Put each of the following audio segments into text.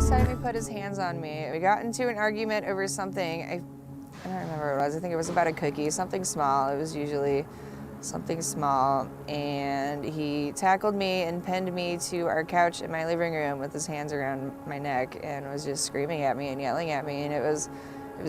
first time he put his hands on me. We got into an argument over something. I don't remember what it was. I think it was about a cookie, something small. It was usually something small. And he tackled me and pinned me to our couch in my living room with his hands around my neck and was just screaming at me and yelling at me. And it was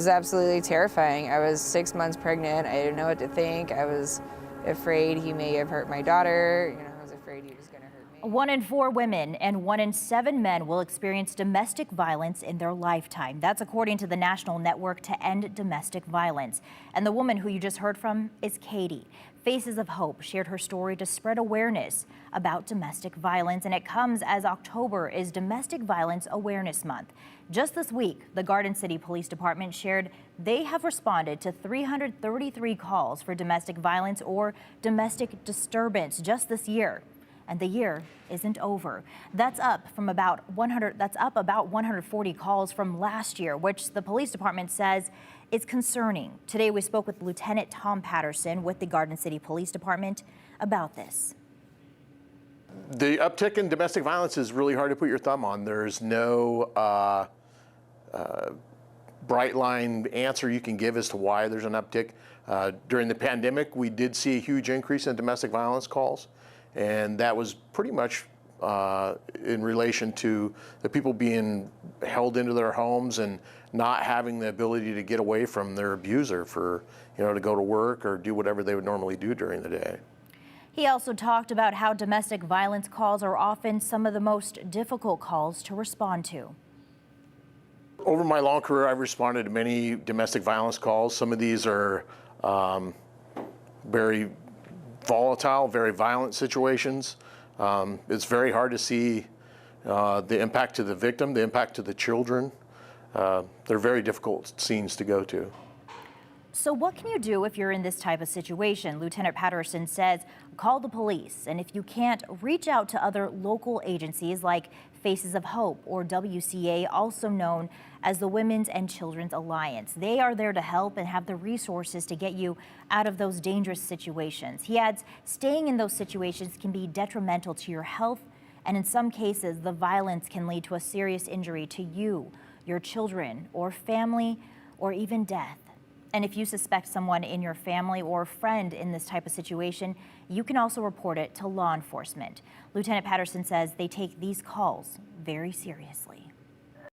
absolutely terrifying. I was 6 months pregnant. I didn't know what to think. I was afraid he may have hurt my daughter. You know, I was afraid he was going to hurt me. 1 in 4 women and 1 in 7 men will experience domestic violence in their lifetime. That's according to the National Network to End Domestic Violence. And the woman who you just heard from is Katie. Faces of Hope shared her story to spread awareness about domestic violence, and it comes as October is Domestic Violence Awareness Month. Just this week, the Garden City Police Department shared they have responded to 333 calls for domestic violence or domestic disturbance just this year. And the year isn't over. That's up about 140 calls from last year, which the police department says is concerning. Today we spoke with Lieutenant Tom Patterson with the Garden City Police Department about this. The uptick in domestic violence is really hard to put your thumb on. There's no bright line answer you can give as to why there's an uptick. During the pandemic, we did see a huge increase in domestic violence calls, and that was pretty much in relation to the people being held into their homes and not having the ability to get away from their abuser for, to go to work or do whatever they would normally do during the day. He also talked about how domestic violence calls are often some of the most difficult calls to respond to. Over my long career, I've responded to many domestic violence calls. Some of these are very volatile, very violent situations. It's very hard to see the impact to the victim, the impact to the children. They're very difficult scenes to go to. So what can you do if you're in this type of situation? Lieutenant Patterson says call the police, and if you can't, reach out to other local agencies like Faces of Hope or WCA, also known as the Women's and Children's Alliance. They are there to help and have the resources to get you out of those dangerous situations. He adds, staying in those situations can be detrimental to your health, and in some cases, the violence can lead to a serious injury to you, your children, or family, or even death. And if you suspect someone in your family or friend in this type of situation, you can also report it to law enforcement. Lieutenant Patterson says they take these calls very seriously.